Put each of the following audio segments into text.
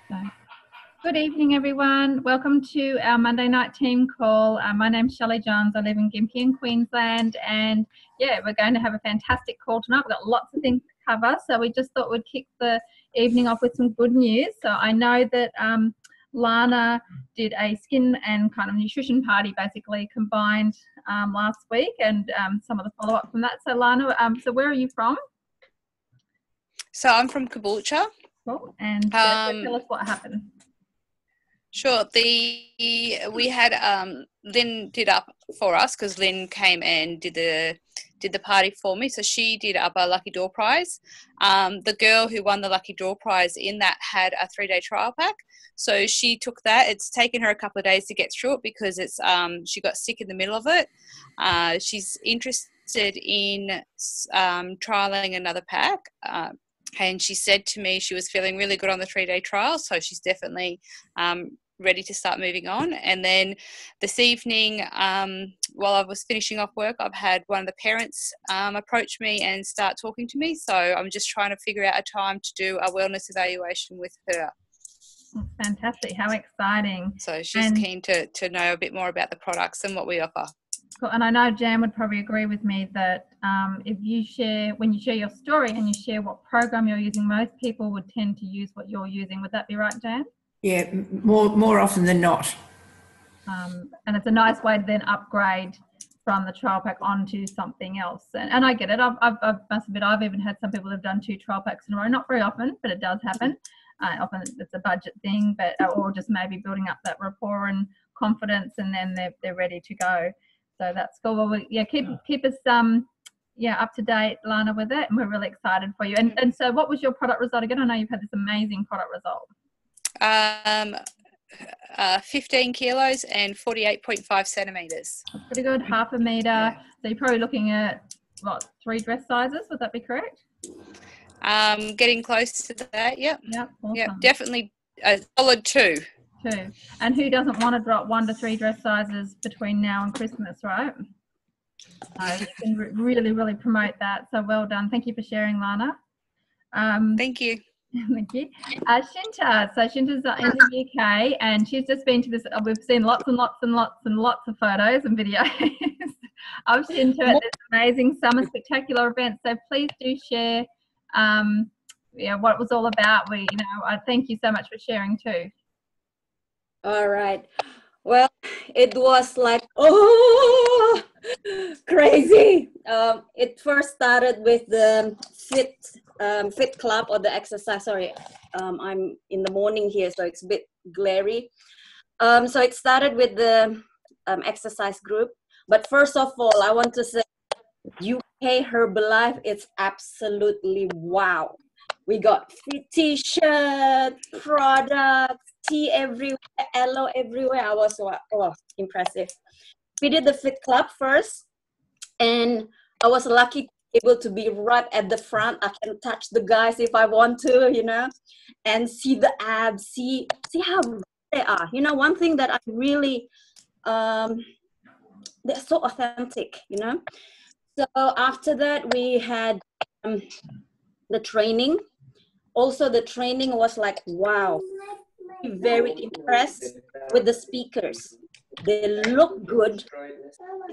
So, good evening, everyone. Welcome to our Monday night team call. My name's Shelley Johns. I live in Gympie in Queensland, and yeah, we're going to have a fantastic call tonight. We've got lots of things to cover, so we just thought we'd kick the evening off with some good news. So I know that Lana did a skin and kind of nutrition party, basically combined last week, and some of the follow-up from that. So Lana, so where are you from? So I'm from Caboolture. Cool. And tell us what happened. Sure. We had Lynn did up for us because Lynn came and did the party for me. So she did up a lucky draw prize. The girl who won the lucky draw prize in that had a 3-day trial pack. So she took that. It's taken her a couple of days to get through it because it's she got sick in the middle of it. She's interested in trialing another pack. And she said to me she was feeling really good on the 3-day trial, so she's definitely ready to start moving on. And then this evening, while I was finishing off work, I've had one of the parents approach me and start talking to me. So I'm just trying to figure out a time to do a wellness evaluation with her. Fantastic. How exciting. So she's keen to know a bit more about the products and what we offer. Cool. And I know Jan would probably agree with me that when you share your story and you share what program you're using, most people would tend to use what you're using. Would that be right, Jan? Yeah, more often than not. And it's a nice way to then upgrade from the trial pack onto something else. And I get it. I've even had some people who've done 2 trial packs in a row. Not very often, but it does happen. Often it's a budget thing, or just maybe building up that rapport and confidence, and then they're ready to go. So that's cool. Well, keep us up to date, Lana, with it, and we're really excited for you. And so, what was your product result again? I know you've had this amazing product result. 15 kilos and 48.5 centimeters. That's pretty good. Half a meter. Yeah. So you're probably looking at 3 dress sizes. Would that be correct? Getting close to that. Yep. Yep. Awesome. Yep. Definitely a solid 2. And who doesn't want to drop 1 to 3 dress sizes between now and Christmas, right? You can really, really promote that. So well done. Thank you for sharing, Lana. Thank you. Thank you. Shinta. So Shinta's in the UK, and she's just been to this. We've seen lots and lots and lots and lots of photos and videos of Shinta at this amazing summer spectacular event. So please do share what it was all about. I thank you so much for sharing too. All right. Well, it was like, crazy. It first started with the Fit Club or the exercise. Sorry, I'm in the morning here, so it's a bit glary. So it started with the exercise group. But first of all, I want to say UK Herbalife, it's absolutely wow. We got free t-shirt, products, tea everywhere, aloe everywhere. I was impressive. We did the Fit Club first, and I was lucky able to be right at the front. I can touch the guys if I want to, and see the abs, see how they are. One thing that I really, they're so authentic, So after that, we had the training. Also, the training was like, wow, very impressed with the speakers. They look good.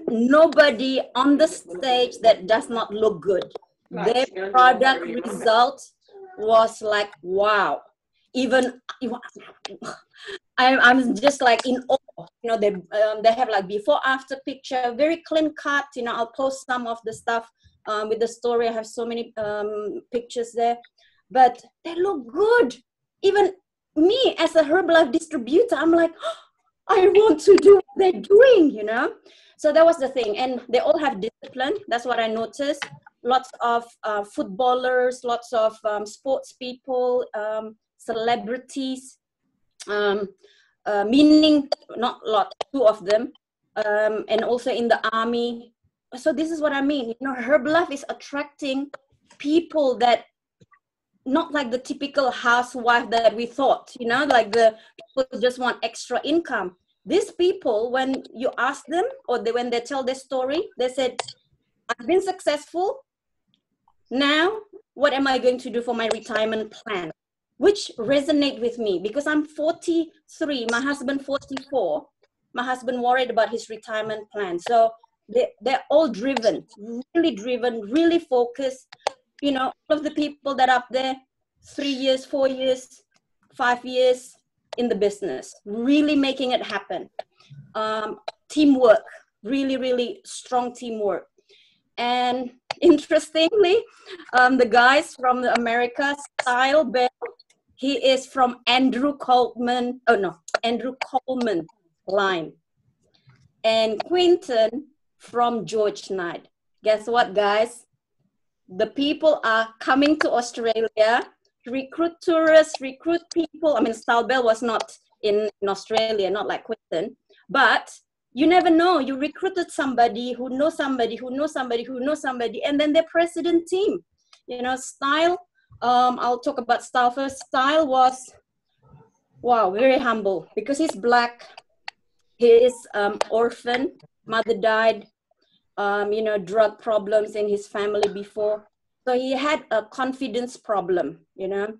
Nobody on the stage that does not look good. Their product result was like, wow. Even I'm just like in awe. They have like before after picture, very clean cut. I'll post some of the stuff with the story. I have so many pictures there. But they look good. Even me as a Herbalife distributor, I'm like, I want to do what they're doing, So that was the thing. And they all have discipline. That's what I noticed. Lots of footballers, lots of sports people, celebrities, meaning not a lot, 2 of them, and also in the army. So this is what I mean. Herbalife is attracting people that not like the typical housewife that we thought, like the people just want extra income. These people, when you ask them or when they tell their story, they said, I've been successful. Now, what am I going to do for my retirement plan? which resonate with me because I'm 43, my husband 44. My husband worried about his retirement plan. So they're all driven, really focused. You know, all of the people that are up there, 3 years, 4 years, 5 years in the business, really making it happen. Teamwork, really strong teamwork. And interestingly, the guys from the America, Style Bell, he is from Andrew Coleman line. And Quinton from George Knight. Guess what, guys? The people are coming to Australia, recruit tourists, recruit people. I mean, Style Bell was not in Australia, not like Quinton, but you never know. You recruited somebody who knows somebody, who knows somebody, who knows somebody, and then their president team. You know, Style, I'll talk about Style first. Style was, wow, very humble because he's Black. He is orphan, mother died, you know, drug problems in his family before. So he had a confidence problem, you know,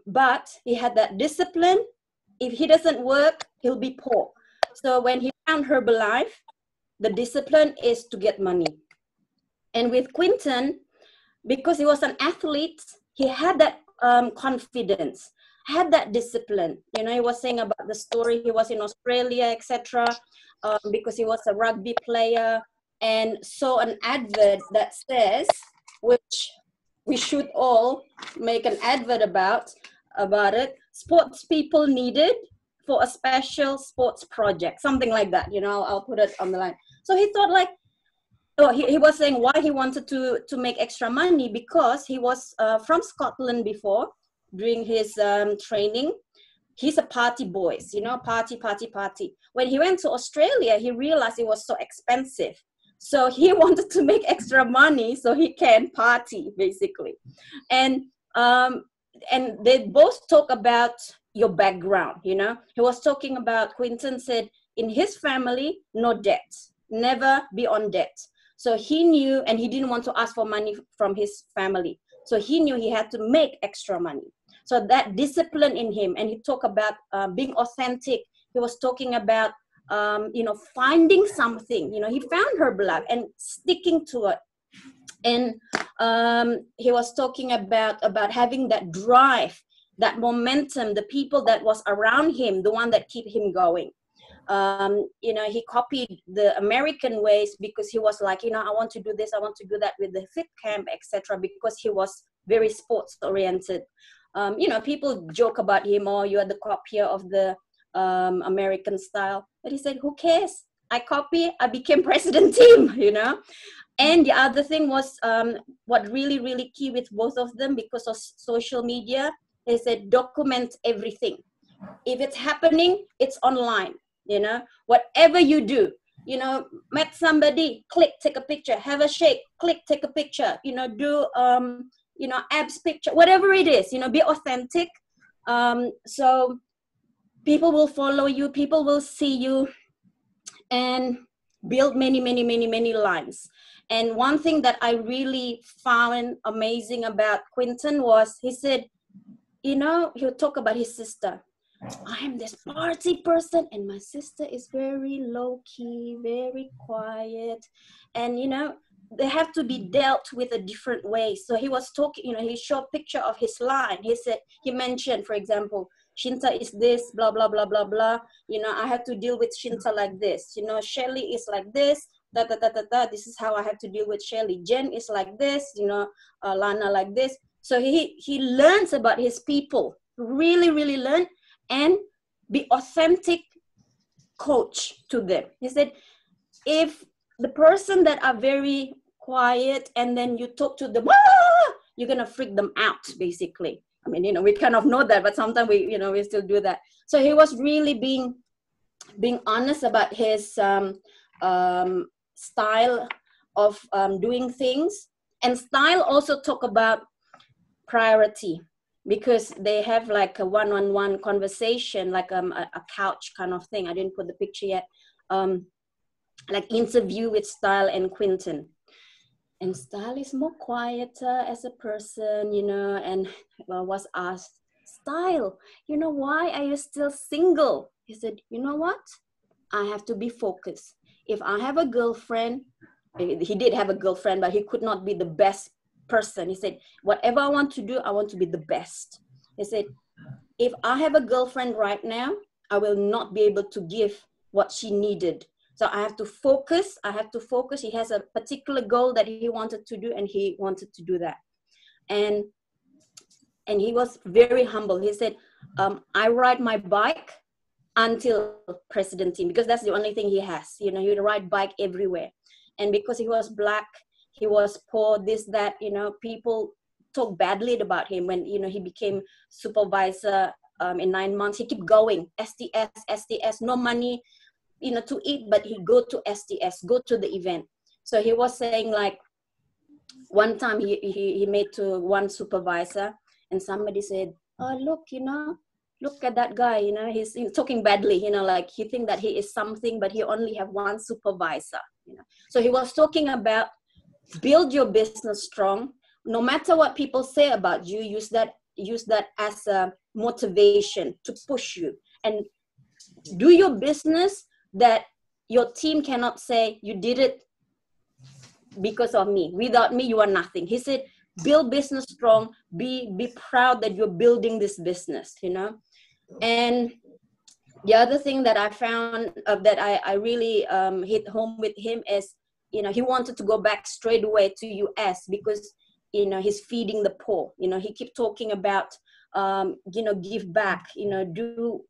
but he had that discipline. If he doesn't work, he'll be poor. So when he found Herbalife, the discipline is to get money. And with Quinton, because he was an athlete, he had that confidence, had that discipline. You know, he was saying about the story, he was in Australia, etc., because he was a rugby player, and saw an advert that says, which we should all make an advert about it, sports people needed for a special sports project, something like that. You know, I'll put it on the line. So he thought like, oh, he was saying why he wanted to make extra money, because he was from Scotland before during his training. He's a party boy, you know, party. When he went to Australia, he realized it was so expensive. So he wanted to make extra money so he can party, basically. And they both talk about your background, you know. He was talking about, Quinton said, in his family, no debt, never be on debt. So he knew, and he didn't want to ask for money from his family. So he knew he had to make extra money. So that discipline in him, and he talked about being authentic. He was talking about, you know, finding something. You know, he found Herbalife and sticking to it. And he was talking about having that drive, that momentum, the people that was around him, the one that keep him going. You know, he copied the American ways because he was like, you know, I want to do this, I want to do that with the fit camp, etc., because he was very sports oriented. You know, people joke about him, oh, you are the copier of the American style. But he said, who cares? I copy, I became president team, you know. And the other thing was what really key with both of them, because of social media, they said document everything. If it's happening, it's online, you know. Whatever you do, you know, met somebody, click, take a picture, have a shake, click, take a picture, you know, do, you know, abs picture, whatever it is, you know, be authentic. So people will follow you, people will see you, and build many lines. And one thing that I really found amazing about Quinton was, he said, you know, he'll talk about his sister. I am this party person, and my sister is very low key, very quiet, and you know, they have to be dealt with a different way. So he was talking, you know, he showed a picture of his line. He said, he mentioned, for example, Shinta is this, blah, blah, blah, blah, blah. You know, I have to deal with Shinta like this. You know, Shelly is like this, This is how I have to deal with Shelly. Jen is like this, you know, Lana like this. So he learns about his people, really learn, and be authentic coach to them. He said, if the person that are very quiet and then you talk to them, you're going to freak them out, basically. I mean, you know, we kind of know that, but sometimes we, you know, we still do that. So he was really being honest about his style of doing things. And style also talk about priority, because they have like a one-on-one conversation, like a couch kind of thing. I didn't put the picture yet. Like interview with Style and Quinton. And Style is more quieter as a person, you know, and was asked, Style, you know, why are you still single? He said, you know what? I have to be focused. If I have a girlfriend, he did have a girlfriend, but he could not be the best person. He said, whatever I want to do, I want to be the best. He said, if I have a girlfriend right now, I will not be able to give what she needed. So I have to focus. He has a particular goal that he wanted to do, and he wanted to do that. And he was very humble. He said, I ride my bike until President Team, because that's the only thing he has. You know, he would ride bike everywhere. And because he was black, he was poor, this, that, you know, people talk badly about him. When, you know, he became supervisor in 9 months, he kept going, STS, no money, you know, to eat, but he go to STS, go to the event. So he was saying, like, one time he made to one supervisor, and somebody said, oh, look, you know, look at that guy, you know, he's talking badly, you know, like he think that he is something, but he only have one supervisor, you know. So he was talking about build your business strong. No matter what people say about you, use that as a motivation to push you, and do your business that your team cannot say you did it because of me. Without me, you are nothing. He said, build business strong, be proud that you're building this business, you know. And the other thing that I found that I really hit home with him is, you know, he wanted to go back straight away to US because, you know, he's feeding the poor. You know, he kept talking about, you know, give back, you know, do,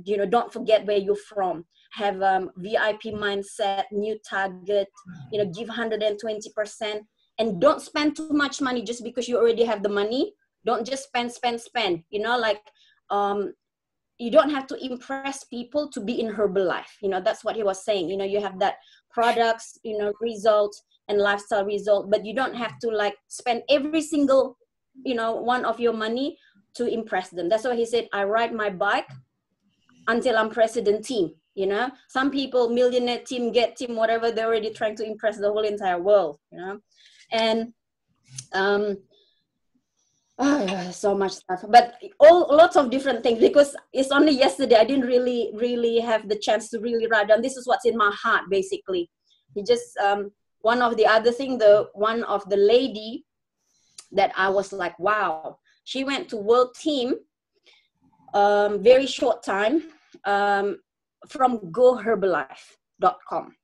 you know, don't forget where you're from, have VIP mindset, new target, you know, give 120%, and don't spend too much money just because you already have the money. Don't just spend, you know, like, you don't have to impress people to be in Herbalife. You know, that's what he was saying. You know, you have that products, you know, result and lifestyle result, but you don't have to like spend every single, you know, one of your money to impress them. That's why he said, I ride my bike until I'm President Team. You know, some people, millionaire team, get team, whatever, they're already trying to impress the whole entire world, you know. And so much stuff, but lots of different things, because it's only yesterday I didn't really have the chance to really write down. This is what's in my heart, basically. He just one of the lady that I was like, wow, she went to World Team very short time from GoHerbalife.com.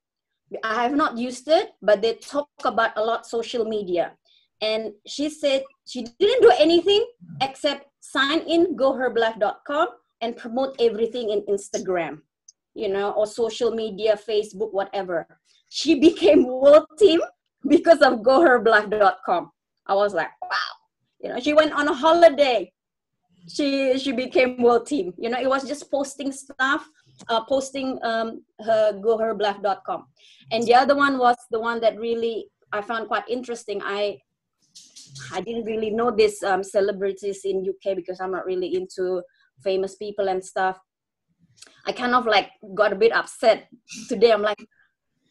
I have not used it, but they talk about a lot social media. And she said she didn't do anything except sign in GoHerbalife.com and promote everything in Instagram, you know, or social media, Facebook, whatever. She became World Team because of GoHerbalife.com. I was like, wow. You know, she went on a holiday. She became World Team. You know, it was just posting stuff, posting her GoHerbalife.com. And the other one was the one that really I found quite interesting. I didn't really know these celebrities in UK because I'm not really into famous people and stuff. I kind of like got a bit upset today. I'm like,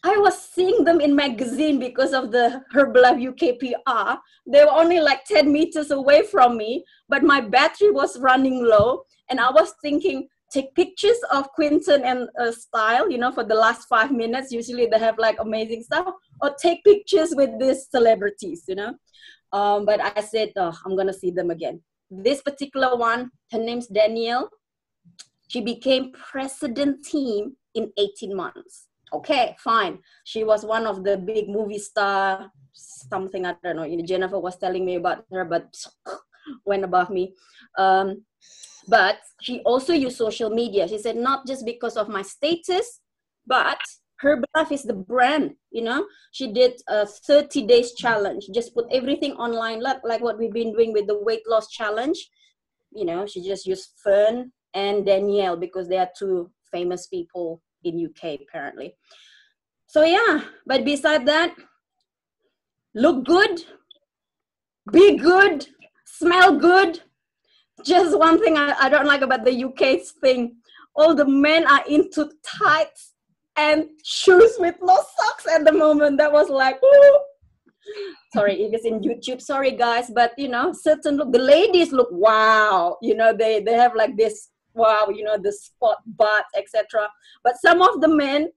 I was seeing them in magazine because of the Herbalife UK PR. They were only like 10 meters away from me, but my battery was running low. And I was thinking, take pictures of Quinton and Style, you know, for the last 5 minutes. Usually they have like amazing stuff. Or take pictures with these celebrities, you know. But I said, oh, I'm going to see them again. This particular one, her name's Danielle. She became President Team in 18 months. Okay, fine. She was one of the big movie star, something, I don't know. You know, Jennifer was telling me about her, but went above me. But she also used social media. She said, not just because of my status, but Herbalife is the brand, you know. She did a 30 days challenge, just put everything online, like what we've been doing with the weight loss challenge. You know, she just used Fern and Danielle because they are two famous people in UK apparently. So yeah, but beside that, look good, be good, smell good. Just one thing I don't like about the UK thing, all the men are into tights and shoes with no socks at the moment. That was like, woo. Sorry if it's in YouTube, sorry guys, but you know, certain look, the ladies look wow, you know, they have like this wow, you know, the spot butt, etc. But some of the men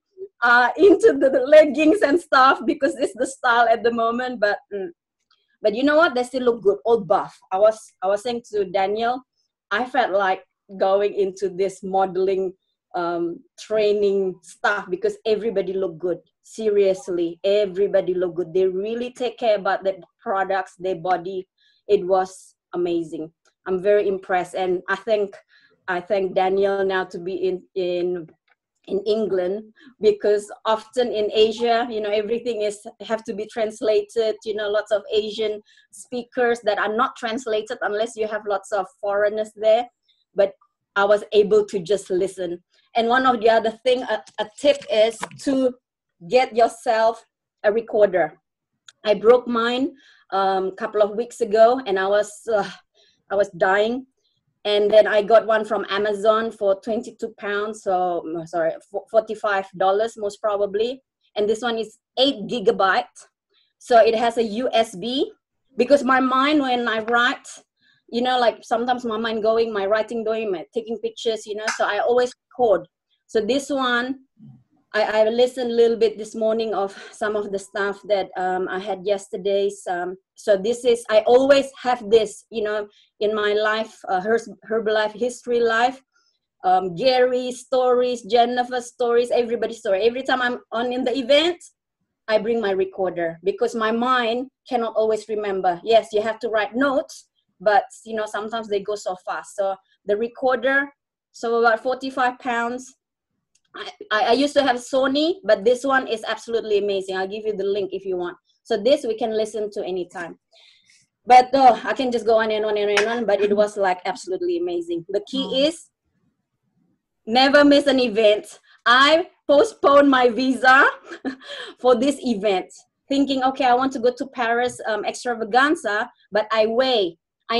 are into the leggings and stuff because it's the style at the moment. But you know what, they still look good, all buff. I was saying to Daniel, I felt like going into this modeling training stuff because everybody look good. Seriously, everybody look good. They really take care about their products, their body. It was amazing. I'm very impressed, and I thank Daniel now to be in England, because often in Asia, you know, everything have to be translated. You know, lots of Asian speakers that are not translated unless you have lots of foreigners there. But I was able to just listen. And one of the other thing, a tip is to get yourself a recorder. I broke mine a couple of weeks ago, and I was dying. And then I got one from Amazon for 22 pounds. So, sorry, $45 most probably. And this one is 8 gigabytes. So it has a USB, because my mind, when I write, you know, like sometimes my mind going, my writing going, my taking pictures, you know, so I always record. So this one, I listened a little bit this morning of some of the stuff that I had yesterday's. So this is, I always have this, you know, in my life, Herbalife history life, Gary stories, Jennifer stories, everybody's story. Every time I'm on in the event, I bring my recorder, because my mind cannot always remember. Yes, you have to write notes, but you know, sometimes they go so fast. So the recorder, so about 45 pounds. I used to have Sony, but this one is absolutely amazing. I'll give you the link if you want. So this we can listen to anytime. But I can just go on and on and on, but it was like absolutely amazing. The key is never miss an event. I postponed my visa for this event, thinking, okay, I want to go to Paris extravaganza, but I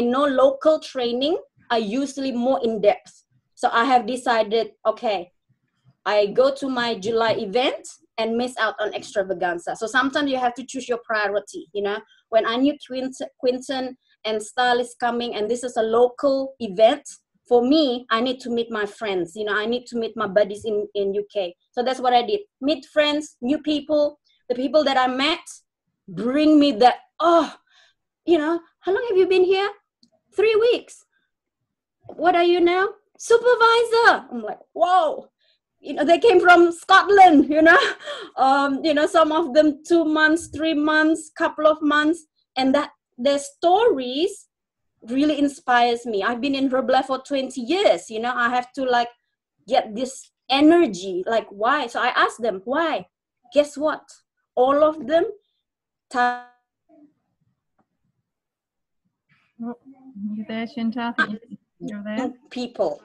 know local training are usually more in depth. So I have decided, okay, I go to my July event and miss out on extravaganza. So sometimes you have to choose your priority, you know. When I knew Quinton and Style is coming, and this is a local event, for me, I need to meet my friends. You know, I need to meet my buddies in UK. So that's what I did. Meet friends, new people. The people that I met bring me that, oh, you know, how long have you been here? 3 weeks. What are you now? Supervisor. I'm like, whoa. You know, they came from Scotland, you know, some of them 2 months, 3 months, couple of months, and that their stories really inspires me. I've been in Herbalife for 20 years, you know, I have to like get this energy, like why? So I asked them, why? Guess what? All of them You there, Shinta? I think you're there. People.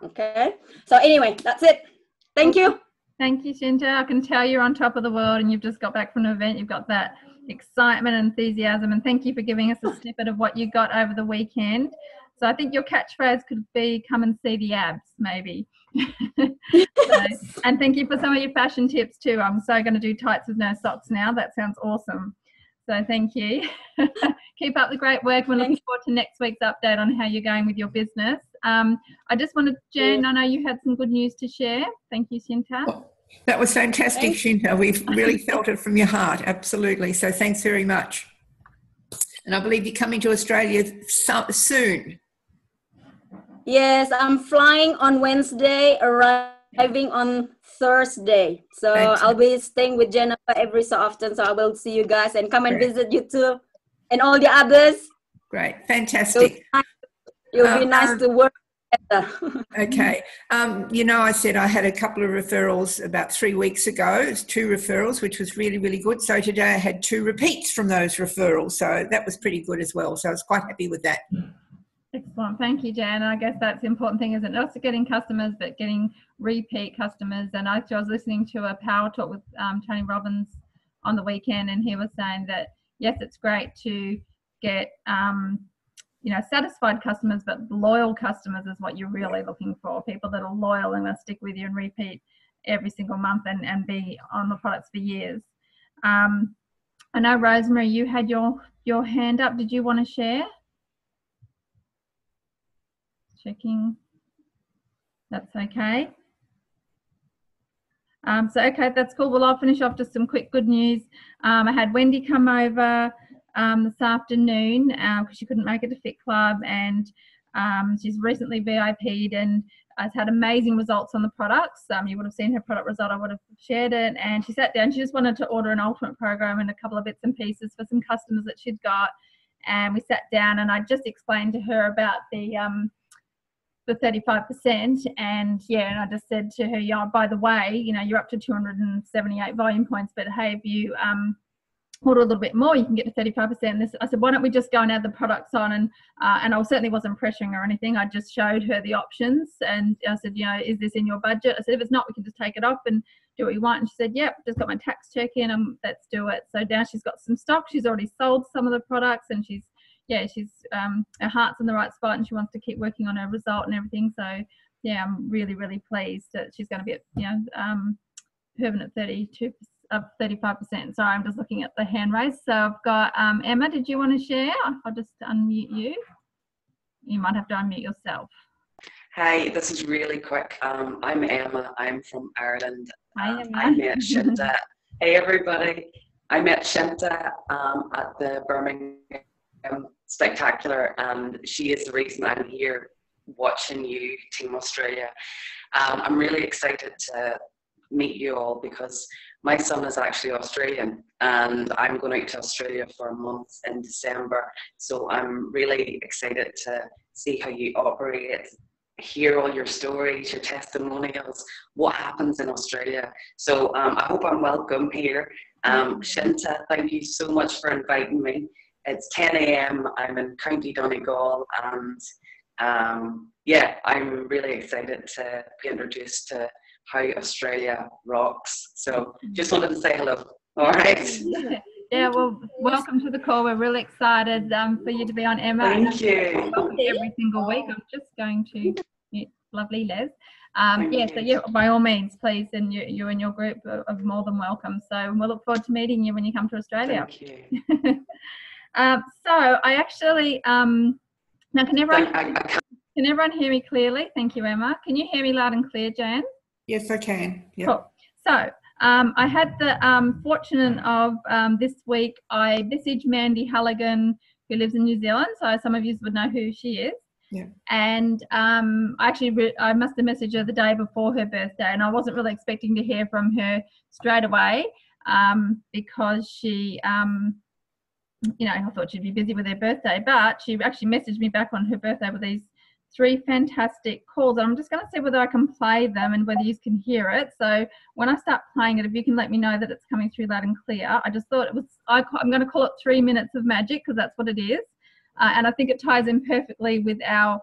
Okay. So anyway, that's it. Thank you. Thank you, Shinta. I can tell you're on top of the world, and you've just got back from an event. You've got that excitement and enthusiasm, and thank you for giving us a snippet of what you got over the weekend. So I think your catchphrase could be "Come and see the abs," maybe. And thank you for some of your fashion tips too. I'm so going to do tights with no socks now. That sounds awesome. So thank you. Keep up the great work. We're looking forward to next week's update on how you're going with your business. I just wanted, Jen, I know you had some good news to share. Thank you, Shinta. Well, that was fantastic, Shinta. We've really felt it from your heart. Absolutely. So thanks very much. And I believe you're coming to Australia soon. Yes, I'm flying on Wednesday, arriving on Thursday. So I'll be staying with Jennifer every so often. So I will see you guys and come and visit you too, and all the others. Great. Fantastic. It'll be nice to work together. Okay. You know, I said I had a couple of referrals about 3 weeks ago. It was 2 referrals, which was really, really good. So today I had 2 repeats from those referrals. So that was pretty good as well. So I was quite happy with that. Excellent. Thank you, Jan. I guess that's the important thing, isn't it? Not just getting customers, but getting repeat customers. And I was listening to a power talk with Tony Robbins on the weekend, and he was saying that, yes, it's great to get, satisfied customers, but loyal customers is what you're really looking for. People that are loyal and will stick with you and repeat every single month and be on the products for years. I know, Rosemary, you had your hand up. Did you want to share? Checking. That's okay. Okay, that's cool. Well, I'll finish off just some quick good news. I had Wendy come over this afternoon because she couldn't make it to Fit Club, and she's recently VIP'd and has had amazing results on the products. You would have seen her product result. I would have shared it, and she sat down. She just wanted to order an ultimate program and a couple of bits and pieces for some customers that she'd got, and we sat down and I just explained to her about the 35%, and I just said to her, yeah, by the way, you're up to 278 volume points, but hey, if you order a little bit more, you can get to 35%. I said, why don't we just go and add the products on? And I certainly wasn't pressuring her or anything. I just showed her the options, and I said, is this in your budget? I said, if it's not, we can just take it off and do what you want. And she said, yep, just got my tax check in, and let's do it. So now she's got some stock. She's already sold some of the products, and she's her heart's in the right spot, and she wants to keep working on her result and everything. So I'm really, really pleased that she's going to be at permanent 35%. Sorry, I'm just looking at the hand raise. So I've got Emma. Did you want to share? I'll just unmute you. You might have to unmute yourself. Hi, this is really quick. I'm Emma. I'm from Ireland. Hi, Emma. I met Shinta. Hey, everybody. I met Shinta at the Birmingham Spectacular, and she is the reason I'm here watching you, Team Australia. I'm really excited to meet you all because my son is actually Australian, and I'm going out to Australia for a month in December. So I'm really excited to see how you operate, hear all your stories, your testimonials, what happens in Australia. So I hope I'm welcome here. Shinta, thank you so much for inviting me. It's 10 a.m. I'm in County Donegal, and I'm really excited to be introduced to how Australia rocks. So just wanted to say hello. All right. Yeah, well, welcome to the call. We're really excited for you to be on, Emma. Thank you. Every single week. I'm just going to mute lovely Les. By all means, please, and you and your group are more than welcome. So we'll look forward to meeting you when you come to Australia. Thank you. So I actually now can everyone hear me clearly? Thank you, Emma. Can you hear me loud and clear, Jan? Yes, I can. Yep. Cool. So I had the fortune of this week I messaged Mandy Halligan, who lives in New Zealand. So some of you would know who she is. Yeah. And I must have messaged her the day before her birthday, and I wasn't really expecting to hear from her straight away because she I thought she'd be busy with her birthday, but she actually messaged me back on her birthday with these 3 fantastic calls. And I'm just going to see whether I can play them and whether you can hear it. So when I start playing it, if you can let me know that it's coming through loud and clear. I just thought I'm going to call it 3 minutes of magic because that's what it is. And I think it ties in perfectly with our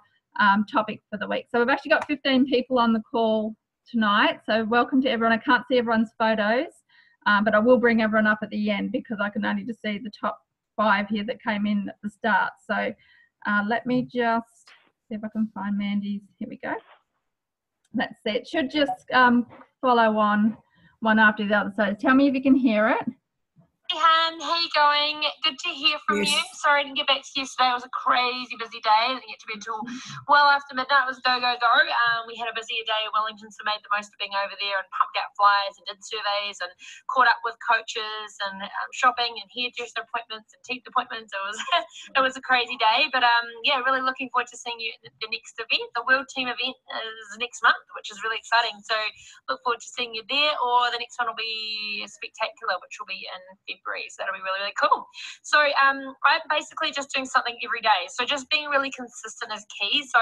topic for the week. So we've actually got 15 people on the call tonight. So welcome to everyone. I can't see everyone's photos, but I will bring everyone up at the end because I can only just see the top 5 here that came in at the start. So let me just see if I can find Mandy's. Here we go. That's it. It should just follow on one after the other. So tell me if you can hear it. Hey Han, how you going? Good to hear from you. Sorry I didn't get back to you yesterday. It was a crazy busy day. I didn't get to bed until well after midnight. It was go, go, go. We had a busier day at Wellington, so made the most of being over there and pumped out flyers and did surveys and caught up with coaches and shopping and hairdresser appointments and teeth appointments. It was a crazy day, but really looking forward to seeing you at the next event. The World Team event is next month, which is really exciting. So look forward to seeing you there, or the next one will be Spectacular, which will be in February. So that'll be really, really cool. So I'm basically just doing something every day. So just being really consistent is key. So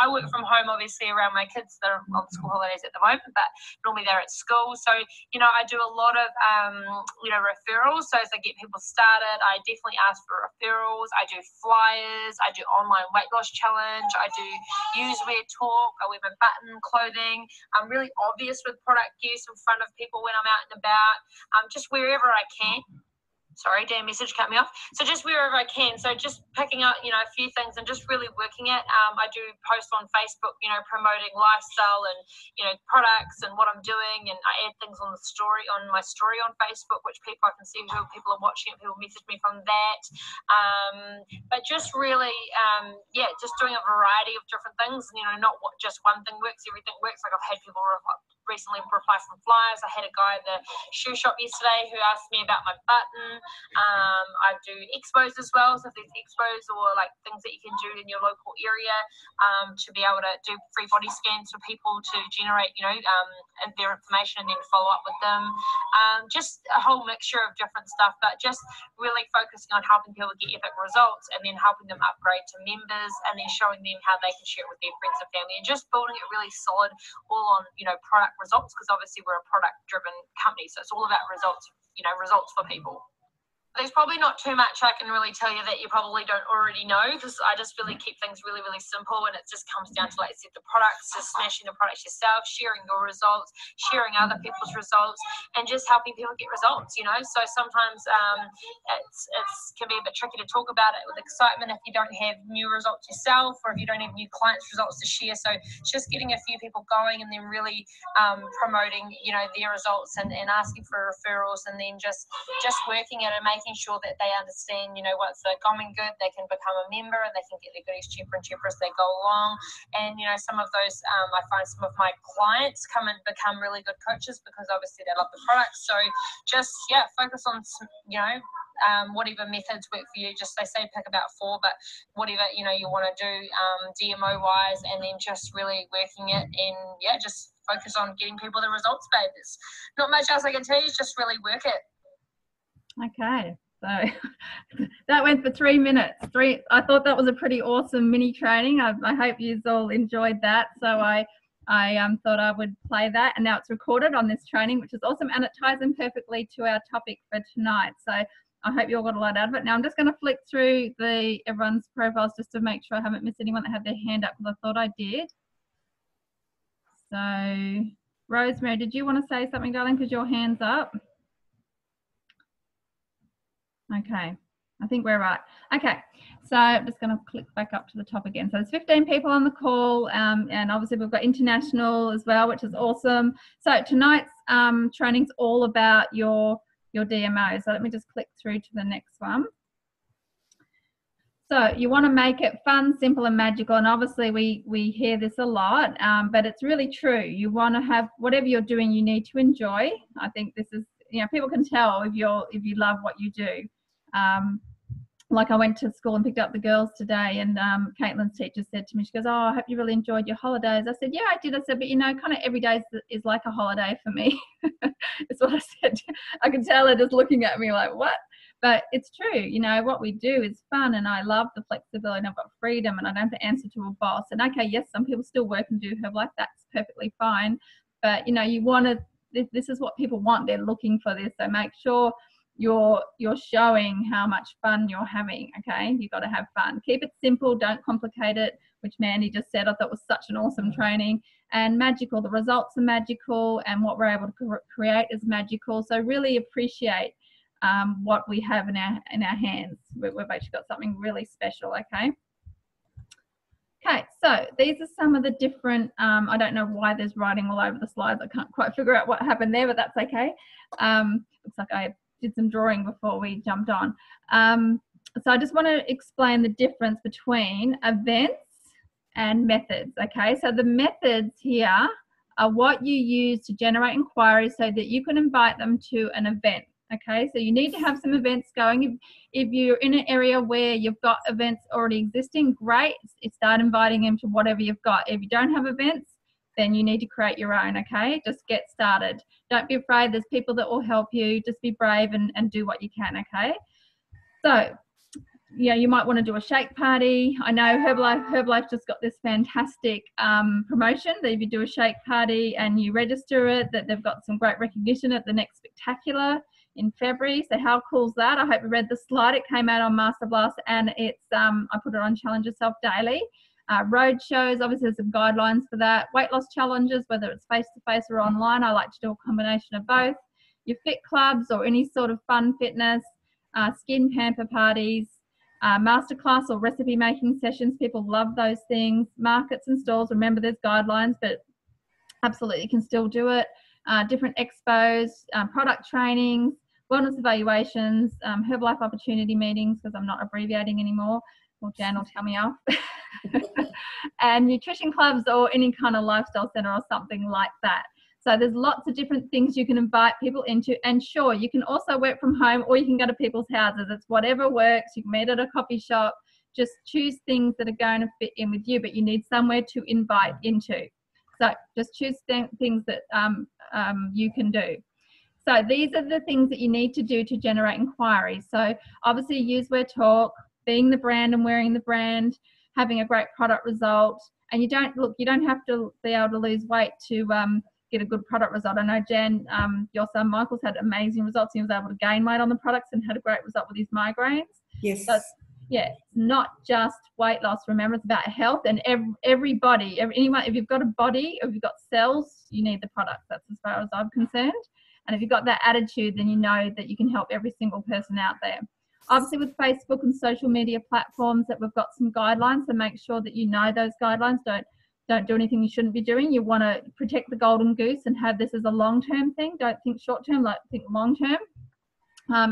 I work from home, obviously, around my kids that are on school holidays at the moment, but normally they're at school. So, I do a lot of, referrals. So as I get people started, I definitely ask for referrals. I do flyers. I do online weight loss challenge. I do use wear talk. I wear my button clothing. I'm really obvious with product use in front of people when I'm out and about, just wherever I can. sorry, Dan message cut me off. So just wherever I can. So just picking up, you know, a few things and just really working it. I do post on Facebook, you know, promoting lifestyle and, you know, products and what I'm doing, and I add things on my story on Facebook, which I can see who people are watching it, people message me from that. But just really, just doing a variety of different things, you know, not just one thing works, everything works. Like I've had people recently reply from flyers. I had a guy at the shoe shop yesterday who asked me about my button. I do expos as well, so if there's expos or like things that you can do in your local area to be able to do free body scans for people to generate, you know, their information and then follow up with them. Just a whole mixture of different stuff, but just really focusing on helping people get epic results and then helping them upgrade to members and then showing them how they can share it with their friends and family and just building it really solid all on, you know, product results, because obviously we're a product driven company, so it's all about results, you know, results for people. There's probably not too much I can really tell you that you probably don't already know, because I just really keep things really, really simple, and it just comes down to, like I said, the products, just smashing the products yourself, sharing your results, sharing other people's results, and just helping people get results, you know. So sometimes it can be a bit tricky to talk about it with excitement if you don't have new results yourself, or if you don't have new clients' results to share. So it's just getting a few people going and then really promoting, you know, their results and asking for referrals, and then just working at it and making sure that they understand, you know, what's the common good, they can become a member and they can get their goodies cheaper and cheaper as they go along. And, you know, some of those, I find some of my clients come and become really good coaches because obviously they love the products. So just, focus on, you know, whatever methods work for you. Just, they say pick about 4, but whatever, you know, you want to do DMO wise, and then just really working it and just focus on getting people the results, babe. There's not much else I can tell you, just really work it. Okay, so that went for 3 minutes. I thought that was a pretty awesome mini training. I hope you all enjoyed that. So I thought I would play that, and now it's recorded on this training, which is awesome, and it ties in perfectly to our topic for tonight. So I hope you all got a lot out of it. Now I'm just going to flick through everyone's profiles just to make sure I haven't missed anyone that had their hand up, because I thought I did. So Rosemary, did you want to say something, darling, because your hand's up? Okay, I think we're right. Okay, so I'm just going to click back up to the top again. So there's 15 people on the call, and obviously we've got international as well, which is awesome. So tonight's training's all about your DMO. So let me just click through to the next one. So you want to make it fun, simple and magical, and obviously we hear this a lot, but it's really true. You want to have whatever you're doing, you need to enjoy. I think this is, you know, people can tell if you love what you do. Like I went to school and picked up the girls today, and Caitlin's teacher said to me, she goes, "Oh, I hope you really enjoyed your holidays." I said, "Yeah, I did." I said, "But you know, kind of every day is like a holiday for me." That's what I said. I could tell her just looking at me like, what? But it's true. You know, what we do is fun, and I love the flexibility, and I've got freedom, and I don't have to answer to a boss. And okay, yes, some people still work and do have, like, that's perfectly fine. But, you know, you want to, this is what people want. They're looking for this. So make sure you're showing how much fun you're having. Okay, you got to have fun. Keep it simple, don't complicate it, which Mandy just said. I thought was such an awesome training. And magical, the results are magical, and what we're able to create is magical. So really appreciate what we have in our hands. We've actually got something really special. Okay, so these are some of the different, I don't know why there's writing all over the slides. I can't quite figure out what happened there, but that's okay. Looks like I did some drawing before we jumped on. So I just want to explain the difference between events and methods. Okay, so the methods here are what you use to generate inquiries so that you can invite them to an event. Okay, so you need to have some events going. If you're in an area where you've got events already existing, great. Start inviting them to whatever you've got. If you don't have events, then you need to create your own. Okay, just get started. Don't be afraid. There's people that will help you. Just be brave and do what you can. Okay, so yeah, you might want to do a shake party. I know Herbalife just got this fantastic promotion that if you do a shake party and you register it, that they've got some great recognition at the next spectacular in February. So how cool is that? I hope you read the slide. It came out on Master Blast, and it's I put it on Challenge Yourself Daily. Road shows, obviously there's some guidelines for that. Weight loss challenges, whether it's face-to-face or online. I like to do a combination of both. Your fit clubs or any sort of fun fitness. skin pamper parties, masterclass or recipe making sessions. People love those things. Markets and stalls. Remember, there's guidelines, but absolutely you can still do it. Different expos, product trainings, wellness evaluations, Herbalife opportunity meetings, because I'm not abbreviating anymore. Well, Jan will tell me off. And nutrition clubs or any kind of lifestyle center or something like that. So there's lots of different things you can invite people into. And sure, you can also work from home or you can go to people's houses. It's whatever works. You can meet at a coffee shop. Just choose things that are going to fit in with you, but you need somewhere to invite into. So just choose things that you can do. So these are the things that you need to do to generate inquiries. So obviously use where talk, being the brand and wearing the brand, having a great product result. And you don't have to be able to lose weight to get a good product result. I know Jan, your son Michael's had amazing results. He was able to gain weight on the products and had a great result with his migraines. Yes. So it's not just weight loss. Remember, it's about health, and everybody, anyone, if you've got a body, if you've got cells, you need the product. That's as far as I'm concerned. And if you've got that attitude, then you know that you can help every single person out there. Obviously with Facebook and social media platforms that we've got some guidelines, so make sure that you know those guidelines. Don't do anything you shouldn't be doing. You want to protect the golden goose and have this as a long-term thing. Don't think short-term, think long-term.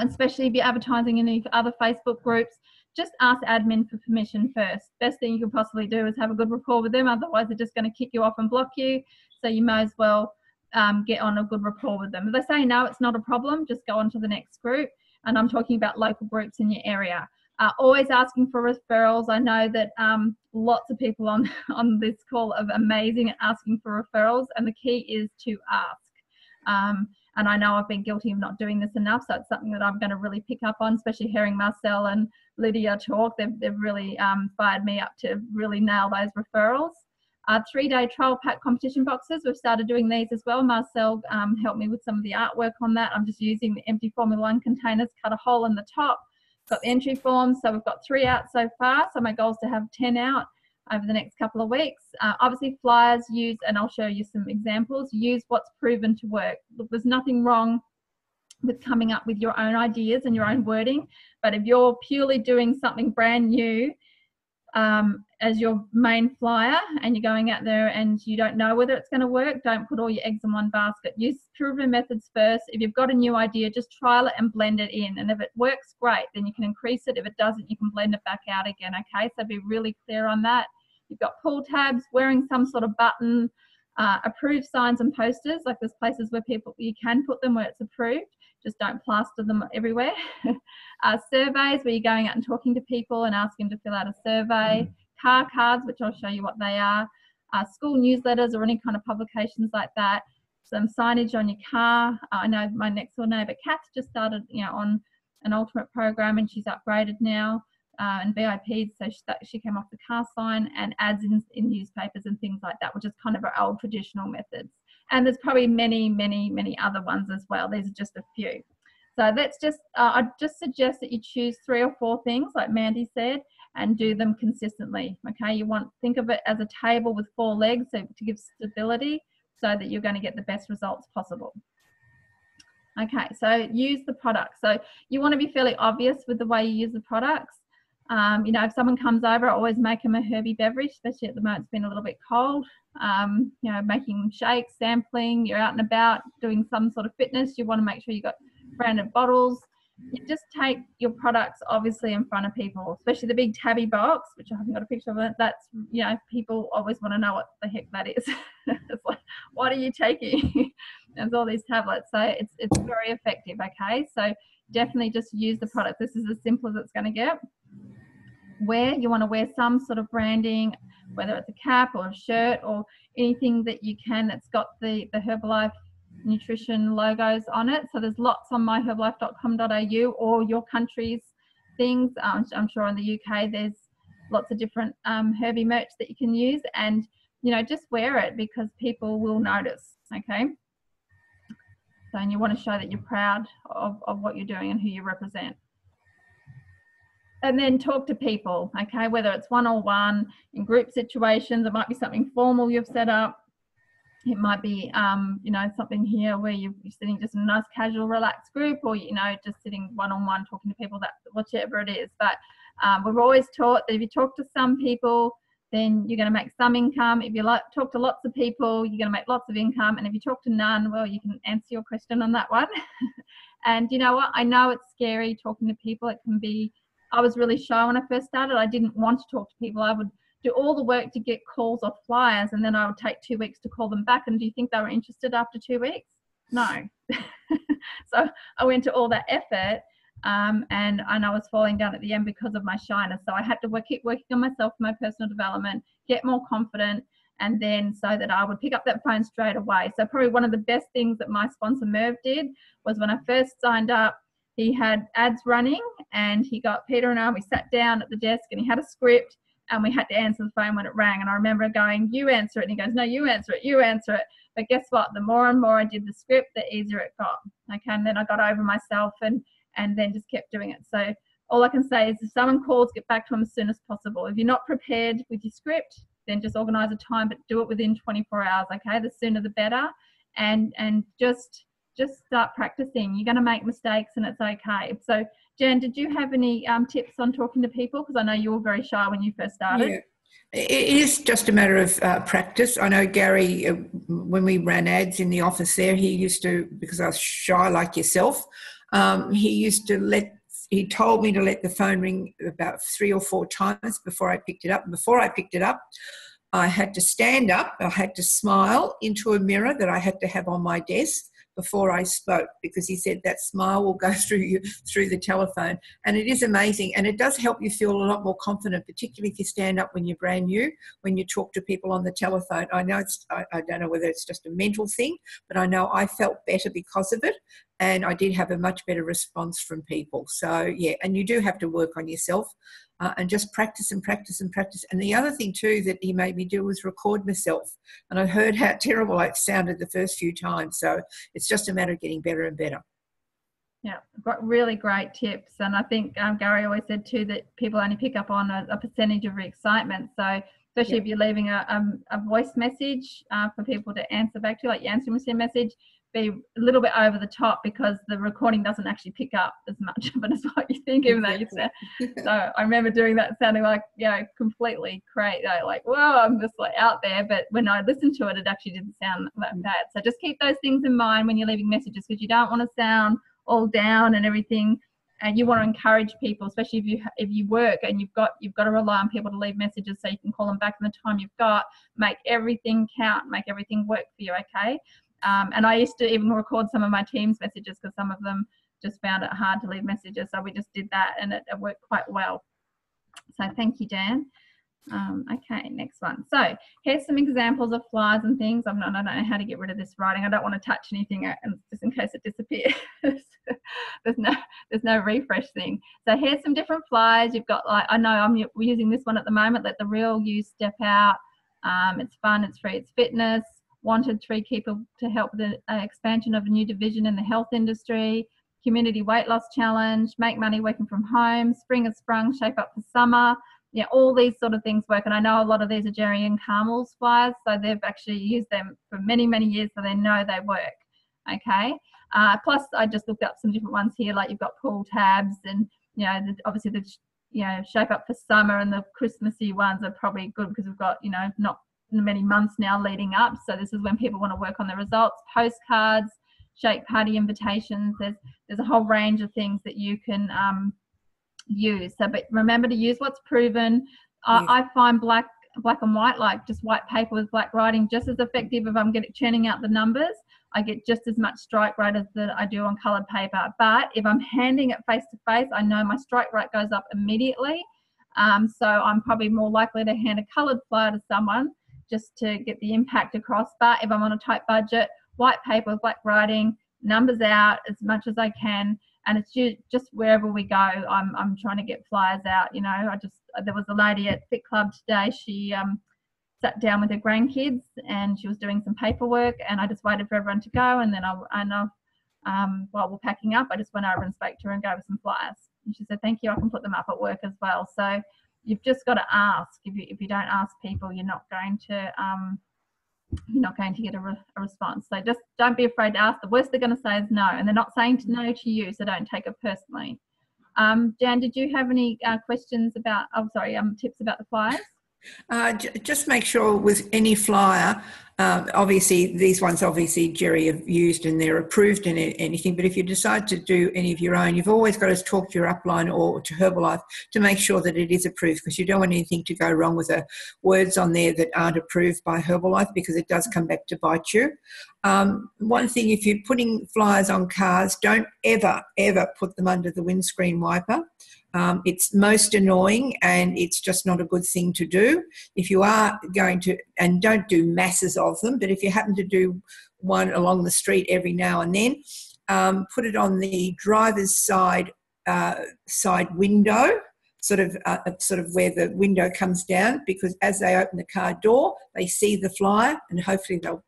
Especially if you're advertising in any other Facebook groups, just ask admin for permission first. Best thing you can possibly do is have a good rapport with them. Otherwise, they're just going to kick you off and block you. So you may as well get on a good rapport with them. If they say no, it's not a problem, just go on to the next group. And I'm talking about local groups in your area. Always asking for referrals. I know that lots of people on this call are amazing at asking for referrals, and the key is to ask. And I know I've been guilty of not doing this enough, so it's something that I'm going to really pick up on, especially hearing Marcel and Lydia talk. They've really fired me up to really nail those referrals. 3-day trial pack competition boxes. We've started doing these as well. Marcel helped me with some of the artwork on that. I'm just using the empty Formula 1 containers, cut a hole in the top, got the entry forms. So we've got 3 out so far. So my goal is to have 10 out over the next couple of weeks. Obviously flyers use, and I'll show you some examples, use what's proven to work. Look, there's nothing wrong with coming up with your own ideas and your own wording, but if you're purely doing something brand new as your main flyer and you're going out there and you don't know whether it's going to work, don't put all your eggs in one basket. Use proven methods first. If you've got a new idea, just trial it and blend it in, and if it works, great, then you can increase it. If it doesn't, you can blend it back out again. Okay, so be really clear on that. You've got pull tabs, wearing some sort of button, approved signs and posters. Like there's places where you can put them where it's approved, just don't plaster them everywhere. Surveys where you're going out and talking to people and asking them to fill out a survey. Car cards, which I'll show you what they are. School newsletters or any kind of publications like that. Some signage on your car. I know my next door neighbour Kath just started, on an Ultimate program, and she's upgraded now and VIP'd, so she came off the car sign, and ads in newspapers and things like that, which is kind of our old traditional methods. And there's probably many, many, many other ones as well. These are just a few. So that's just, I just suggest that you choose 3 or 4 things, like Mandy said, and do them consistently. Okay, think of it as a table with 4 legs, so to give stability, so that you're going to get the best results possible. Okay, so use the product. So you want to be fairly obvious with the way you use the products. If someone comes over, I always make them a Herbie beverage, especially at the moment it's been a little bit cold. Making shakes, sampling, you're out and about doing some sort of fitness, you want to make sure you've got branded bottles. You just take your products obviously in front of people, especially the big tabby box, which I haven't got a picture of it. That's, people always want to know what the heck that is. It's like, what are you taking? There's all these tablets. So it's very effective, okay? So definitely just use the product. This is as simple as it's going to get. You want to wear some sort of branding, whether it's a cap or a shirt or anything that you can that's got the Herbalife nutrition logos on it. So there's lots on myherbalife.com.au or your country's things. I'm sure in the UK there's lots of different Herbie merch that you can use, and just wear it because people will notice. Okay, so and you want to show that you're proud of what you're doing and who you represent. And then talk to people, okay, whether it's one-on-one, in group situations, it might be something formal you've set up. It might be, you know, something here where you're sitting just in a nice, casual, relaxed group, or, you know, just sitting one-on-one talking to people, that whichever it is. But we're always taught that if you talk to some people, then you're going to make some income. If you talk to lots of people, you're going to make lots of income. And if you talk to none, well, you can answer your question on that one. And you know what? I know it's scary talking to people. It can be, I was really shy when I first started. I didn't want to talk to people. I would do all the work to get calls or flyers, and then I would take 2 weeks to call them back. And do you think they were interested after 2 weeks? No. So I went to all that effort, and I was falling down at the end because of my shyness. So I had to keep working on myself, my personal development, get more confident, and then so that I would pick up that phone straight away. So probably one of the best things that my sponsor Merv did was when I first signed up, he had ads running, and he got Peter and I, we sat down at the desk, and he had a script, and we had to answer the phone when it rang. And I remember going, you answer it. And he goes, no, you answer it, you answer it. But guess what? The more and more I did the script, the easier it got. Okay, and then I got over myself and then just kept doing it. So all I can say is if someone calls, get back to them as soon as possible. If you're not prepared with your script, then just organise a time, but do it within 24 hours, okay? The sooner the better. And just start practicing. You're going to make mistakes, and it's okay. So Jan, did you have any tips on talking to people? Because I know you were very shy when you first started. Yeah. It is just a matter of practice. I know Gary, when we ran ads in the office there, he used to, because I was shy like yourself, he told me to let the phone ring about 3 or 4 times before I picked it up. And before I picked it up, I had to stand up, I had to smile into a mirror that I had to have on my desk before I spoke, because he said that smile will go through the telephone. And it is amazing, and it does help you feel a lot more confident, particularly if you stand up when you're brand new, when you talk to people on the telephone. I know I don't know whether it's just a mental thing, but I know I felt better because of it, and I did have a much better response from people. So yeah, and you do have to work on yourself. And just practice and practice and practice. And the other thing too that he made me do was record myself. And I heard how terrible I sounded the first few times. So it's just a matter of getting better and better. Yeah, got really great tips. And I think Gary always said too that people only pick up on a percentage of your excitement. So especially if you're leaving a voice message for people to answer back to, like your answering machine message, be a little bit over the top, because the recording doesn't actually pick up as much of it as what you think, even though you say. So I remember doing that, sounding like, you know, completely crazy, like, whoa, I'm just like out there. But when I listened to it, it actually didn't sound that bad. So just keep those things in mind when you're leaving messages, because you don't want to sound all down and everything. And you want to encourage people, especially if you work and you've got to rely on people to leave messages so you can call them back in the time you've got. Make everything count, make everything work for you, okay? And I used to even record some of my team's messages, because some of them just found it hard to leave messages. So we just did that, and it worked quite well. So thank you, Dan. Okay, next one. So here's some examples of flyers and things. I don't know how to get rid of this writing. I don't want to touch anything, and just in case it disappears. there's no refresh thing. So here's some different flyers. You've got, like, I know we're using this one at the moment. Let the real you step out. It's fun. It's free. It's fitness. Wanted 3 people to help with the expansion of a new division in the health industry. Community weight loss challenge. Make money working from home. Spring has sprung. Shape up for summer. Yeah, all these sort of things work. And I know a lot of these are Jerry and Carmel's flyers, so they've actually used them for many, many years, so they know they work. Okay. Plus, I just looked up some different ones here, like you've got pool tabs, and you know, obviously the shape up for summer, and the Christmassy ones are probably good because we've got, you know, not many months now leading up. So this is when people want to work on the results. Postcards, shake party invitations. There's a whole range of things that you can use. So, but remember to use what's proven. I find black and white, like just white paper with black writing, just as effective. If I'm churning out the numbers, I get just as much strike rate as that I do on coloured paper. But if I'm handing it face to face, I know my strike rate goes up immediately. So I'm probably more likely to hand a coloured flyer to someone just to get the impact across. But if I'm on a tight budget, white paper with black writing, numbers out as much as I can, and it's just wherever we go, I'm trying to get flyers out. You know, there was a lady at Fit Club today. She sat down with her grandkids, and she was doing some paperwork, and I just waited for everyone to go, and then while we're packing up, I just went over and spoke to her and gave her some flyers. And she said, "Thank you, I can put them up at work as well." So you've just got to ask. If you don't ask people, you're not going to you're not going to get a response. So just don't be afraid to ask. The worst they're going to say is no, and they're not saying no to you, so don't take it personally. Jan, did you have any questions about, tips about the flyers? Just make sure with any flyer, obviously these ones Jerry have used and they're approved and anything, but if you decide to do any of your own, you've always got to talk to your upline or to Herbalife to make sure that it is approved, because you don't want anything to go wrong with the words on there that aren't approved by Herbalife, because it does come back to bite you. One thing, if you're putting flyers on cars, don't ever put them under the windscreen wiper. It's most annoying and it's just not a good thing to do. If you are going to, and don't do masses of them, but if you happen to do one along the street every now and then, put it on the driver's side window, sort of where the window comes down, because as they open the car door, they see the flyer and hopefully they'll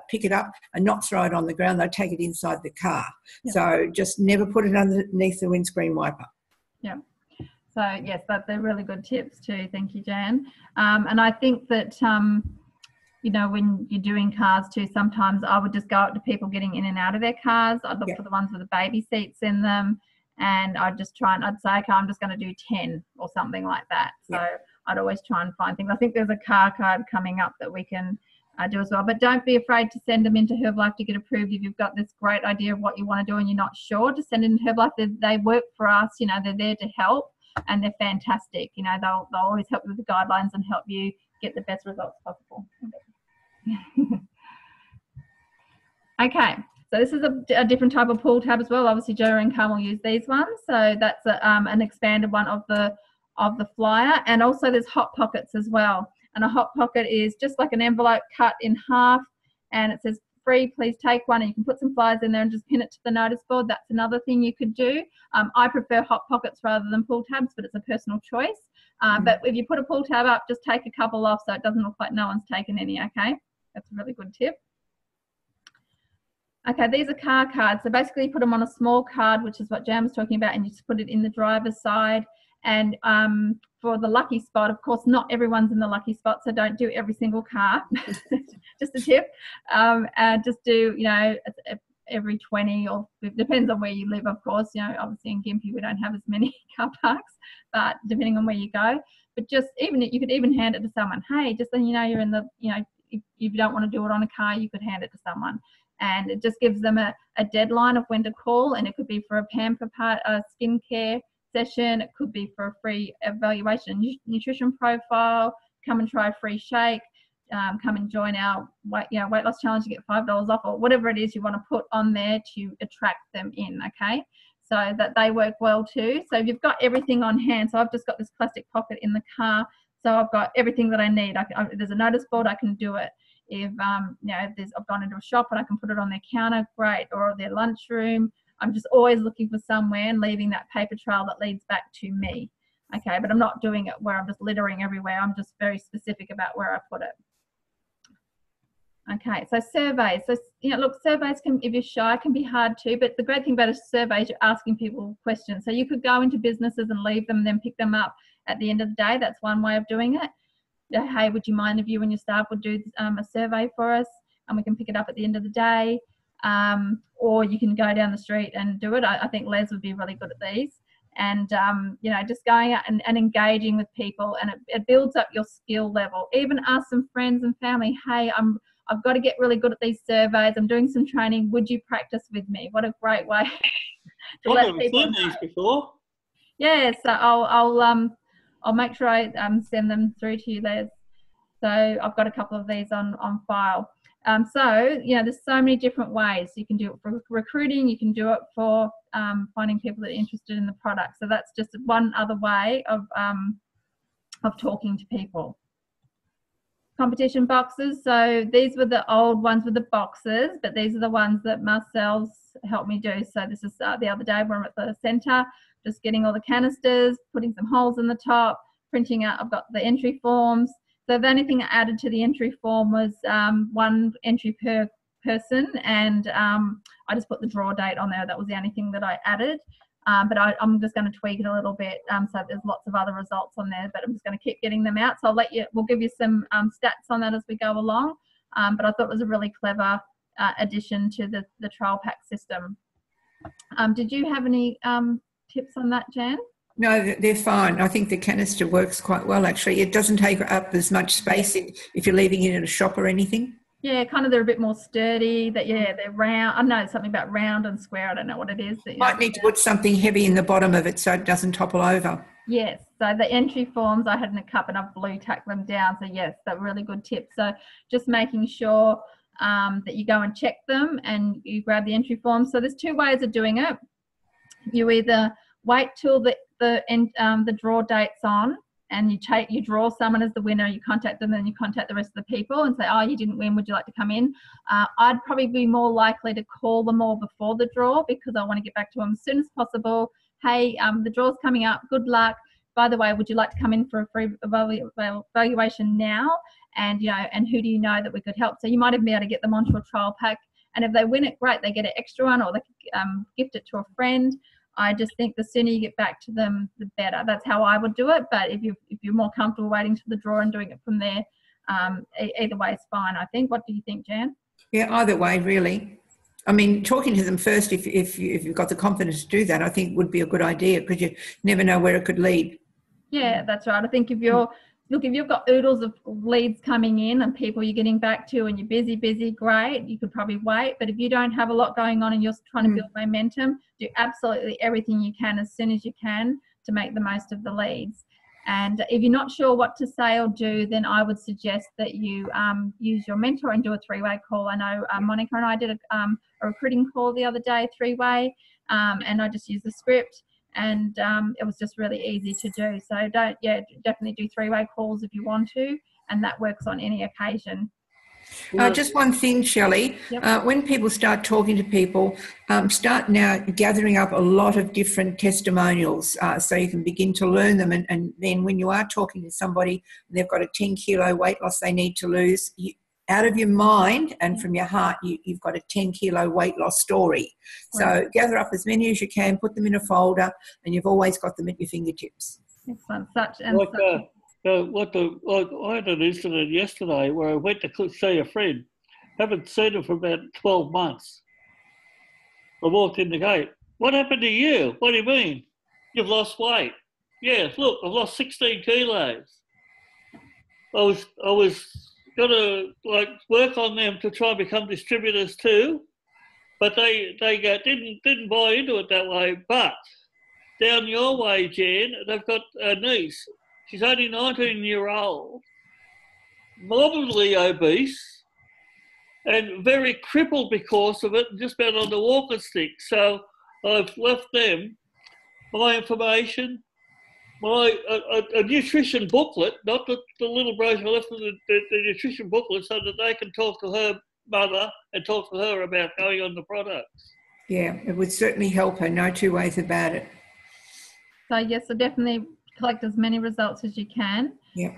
pick it up and not throw it on the ground. They'll take it inside the car. Yeah. So just never put it underneath the windscreen wiper. Yeah. So yes, they're really good tips too. Thank you, Jan. And I think that, when you're doing cars too, sometimes I would just go up to people getting in and out of their cars. I'd look for the ones with the baby seats in them, and I'd just I'd say, okay, I'm just going to do 10 or something like that. So I'd always try and find things. I think there's a car card coming up that we can do as well. But don't be afraid to send them into Herbalife to get approved. If you've got this great idea of what you want to do and you're not sure, just send it into Herbalife. They work for us. They're there to help. And they're fantastic. They'll always help you with the guidelines and help you get the best results possible. Okay, so this is a different type of pull tab as well. Obviously, Joe and Carmel use these ones, so that's an expanded one of the flyer. And also, there's hot pockets as well. And a hot pocket is just like an envelope cut in half, and it says, "Free, please take one," and you can put some flyers in there and just pin it to the notice board. That's another thing you could do. I prefer hot pockets rather than pull tabs, but it's a personal choice. But if you put a pull tab up, just take a couple off so it doesn't look like no one's taken any, okay? That's a really good tip. Okay, these are car cards. So basically you put them on a small card, which is what Jan was talking about, and you just put it in the driver's side. And for the lucky spot, of course, not everyone's in the lucky spot, so don't do every single car. Just a tip. Just do, every 20, or it depends on where you live, of course. Obviously in Gympie we don't have as many car parks, but depending on where you go. But just you could even hand it to someone. Hey, just so you know you're in the, if you don't want to do it on a car, you could hand it to someone. And it just gives them a deadline of when to call, and it could be for a pamper part, a skincare session, it could be for a free evaluation, nutrition profile, come and try a free shake, come and join our weight loss challenge to get $5 off, or whatever it is you want to put on there to attract them in, okay? So that they work well too. So you've got everything on hand. So I've just got this plastic pocket in the car, so I've got everything that I need. There's a notice board, I can do it. If I've gone into a shop and I can put it on their counter, great, or their lunchroom. I'm just always looking for somewhere and leaving that paper trail that leads back to me. Okay, but I'm not doing it where I'm just littering everywhere. I'm just very specific about where I put it. Okay, so surveys. So, surveys can, if you're shy, can be hard too, but the great thing about a survey is you're asking people questions. So you could go into businesses and leave them, then pick them up at the end of the day. That's one way of doing it. Hey, would you mind if you and your staff would do a survey for us, and we can pick it up at the end of the day? Or you can go down the street and do it. I think Les would be really good at these. And, just going out and engaging with people, and it builds up your skill level. Even ask some friends and family, hey, I've got to get really good at these surveys. I'm doing some training. Would you practice with me? What a great way to let people know. I've seen these before. Yeah, so I'll make sure I send them through to you, Les. So I've got a couple of these on file. There's so many different ways. You can do it for recruiting. You can do it for finding people that are interested in the product. So that's just one other way of talking to people. Competition boxes. So these were the old ones with the boxes, but these are the ones that Marcel's helped me do. So this is the other day when I'm at the centre, just getting all the canisters, putting some holes in the top, printing out. I've got the entry forms. So the only thing I added to the entry form was one entry per person, and I just put the draw date on there. That was the only thing that I added. But I'm just going to tweak it a little bit. So there's lots of other results on there, but I'm just going to keep getting them out. So we'll give you some stats on that as we go along. but I thought it was a really clever addition to the trial pack system. Did you have any tips on that, Jan? No, they're fine. I think the canister works quite well, actually. It doesn't take up as much space if you're leaving it in a shop or anything. Yeah, kind of they're a bit more sturdy. They're round. I know something about round and square. I don't know what it is. Might need to put something heavy in the bottom of it so it doesn't topple over. Yes, so the entry forms I had in a cup and I've blue tacked them down. So yes, they're really good tips. So just making sure that you go and check them and you grab the entry forms. So there's two ways of doing it. You either wait till the draw date's on, and you draw someone as the winner, you contact them, and you contact the rest of the people and say, oh, you didn't win, would you like to come in? I'd probably be more likely to call them all before the draw, because I want to get back to them as soon as possible. Hey, the draw's coming up, good luck. By the way, would you like to come in for a free evaluation now? And, and who do you know that we could help? So you might even be able to get them onto a trial pack. And if they win it, great, they get an extra one, or they could gift it to a friend. I just think the sooner you get back to them, the better. That's how I would do it. But if you're more comfortable waiting till the draw and doing it from there, either way is fine, I think. What do you think, Jan? Yeah, either way, really. I mean, talking to them first, if you've got the confidence to do that, I think would be a good idea, because you never know where it could lead. Yeah, that's right. I think if you've got oodles of leads coming in and people you're getting back to and you're busy, great, you could probably wait. But if you don't have a lot going on and you're trying to build momentum, do absolutely everything you can as soon as you can to make the most of the leads. And if you're not sure what to say or do, then I would suggest that you use your mentor and do a three-way call. I know Monica and I did a recruiting call the other day, three-way, and I just used the script. And it was just really easy to do. So definitely do three-way calls if you want to, and that works on any occasion. Just one thing, Shelley. Yep. When people start talking to people, start now gathering up a lot of different testimonials so you can begin to learn them. And then when you are talking to somebody and they've got a 10-kilo weight loss they need to lose, out of your mind and from your heart, you've got a 10-kilo weight loss story. So gather up as many as you can, put them in a folder, and you've always got them at your fingertips. Excellent. I had an incident yesterday where I went to see a friend. Haven't seen her for about 12 months. I walked in the gate. What happened to you? What do you mean? You've lost weight. Yes, look, I've lost 16 kilos. I was going to work on them to try and become distributors too, but they didn't buy into it that way. But down your way, Jan, they've got a niece. She's only 19-year-old, morbidly obese, and very crippled because of it, and just about on the walking stick. So I've left them my information, a nutrition booklet, not the little brochure, I left them the nutrition booklet so that they can talk to her mother and talk to her about going on the products. Yeah, it would certainly help her, no two ways about it. So yes, so definitely collect as many results as you can. Yeah.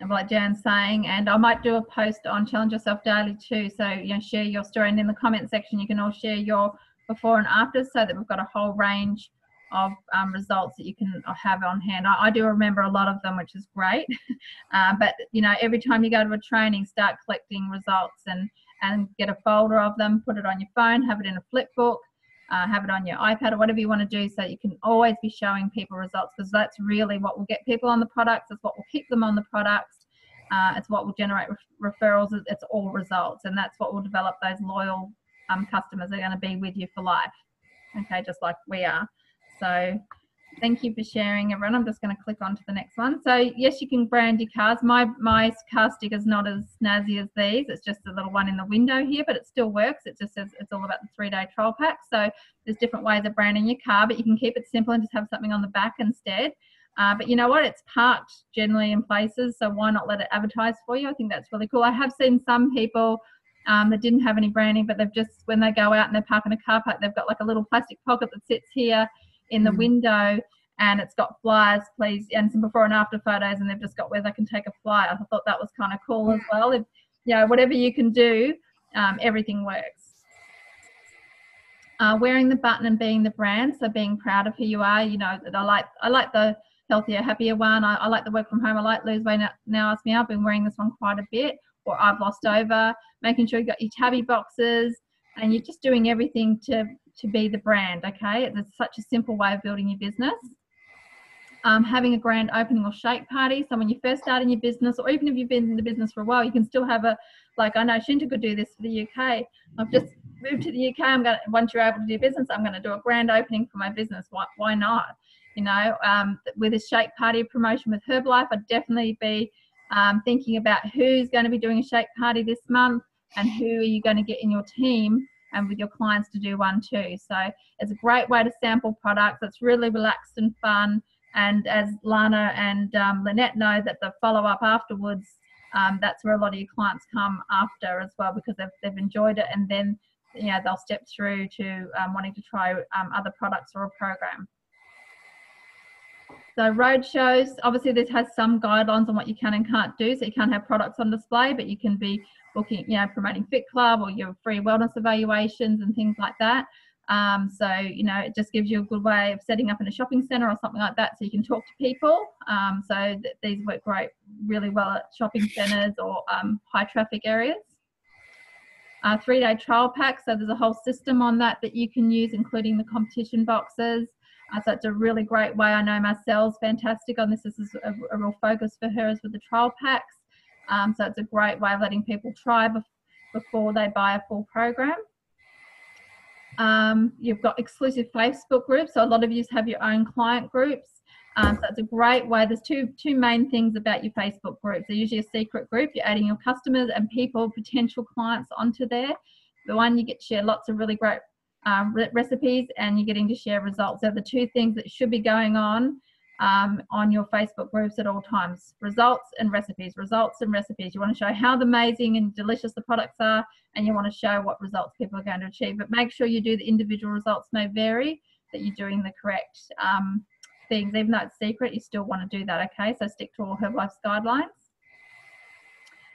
Like Jan's saying, and I might do a post on Challenge Yourself Daily too. So share your story, and in the comment section you can all share your before and after, so that we've got a whole range of results that you can have on hand. I do remember a lot of them, which is great. But every time you go to a training, start collecting results and get a folder of them, put it on your phone, have it in a flip book, have it on your iPad or whatever you want to do, so you can always be showing people results, because that's really what will get people on the products. It's what will keep them on the products. It's what will generate referrals. It's all results, and that's what will develop those loyal customers that are going to be with you for life. Okay, just like we are. So thank you for sharing, everyone. I'm just going to click on to the next one. So yes, you can brand your cars. My car sticker is not as snazzy as these. It's just a little one in the window here, but it still works. It just says it's all about the 3-day trial pack. So there's different ways of branding your car, but you can keep it simple and just have something on the back instead. But you know what? It's parked generally in places, so why not let it advertise for you? I think that's really cool. I have seen some people that didn't have any branding, but they've just, when they go out and they park in a car park, they've got like a little plastic pocket that sits here in the window, and it's got flyers, please, and some before and after photos, and they've just got where they can take a flyer. I thought that was kind of cool as well. If whatever you can do, everything works. Wearing the button and being the brand, so being proud of who you are. That I like the healthier, happier one. I like the work from home. I like lose weight now. Ask me. I've been wearing this one quite a bit. or I've lost over, making sure you've got your tabby boxes, and you're just doing everything to be the brand, okay? It's such a simple way of building your business. Having a grand opening or shake party. So when you first start in your business, or even if you've been in the business for a while, you can still have like I know Shinta could do this for the UK. I've just moved to the UK. Once you're able to do business, I'm going to do a grand opening for my business. Why not? You know, with a shake party promotion with Herbalife, I'd definitely be thinking about who's going to be doing a shake party this month and who are you going to get in your team and with your clients to do one too. So it's a great way to sample products. It's really relaxed and fun. And as Lana and Lynette know, that the follow-up afterwards, that's where a lot of your clients come after as well, because they've enjoyed it, and then they'll step through to wanting to try other products or a program. So road shows, obviously this has some guidelines on what you can and can't do. So you can't have products on display, but you can be booking, promoting Fit Club or your free wellness evaluations and things like that. So, it just gives you a good way of setting up in a shopping centre or something like that, so you can talk to people. So these work really well at shopping centres or high traffic areas. 3-day trial pack, so there's a whole system on that you can use, including the competition boxes. So it's a really great way. I know Marcel's fantastic on this. This is a real focus for her, is with the trial packs. So it's a great way of letting people try before they buy a full program. You've got exclusive Facebook groups. So a lot of you have your own client groups. So it's a great way. There's two main things about your Facebook groups. They're usually a secret group. You're adding your customers and potential clients onto there. The one, you get to share lots of really great recipes, and you're getting to share results. They're the two things that should be going on your Facebook groups at all times. Results and recipes. Results and recipes. You want to show how amazing and delicious the products are, and you want to show what results people are going to achieve. But make sure you do the individual results may vary, that you're doing the correct things. Even though it's secret, you still want to do that, okay? So stick to all Herbalife's guidelines.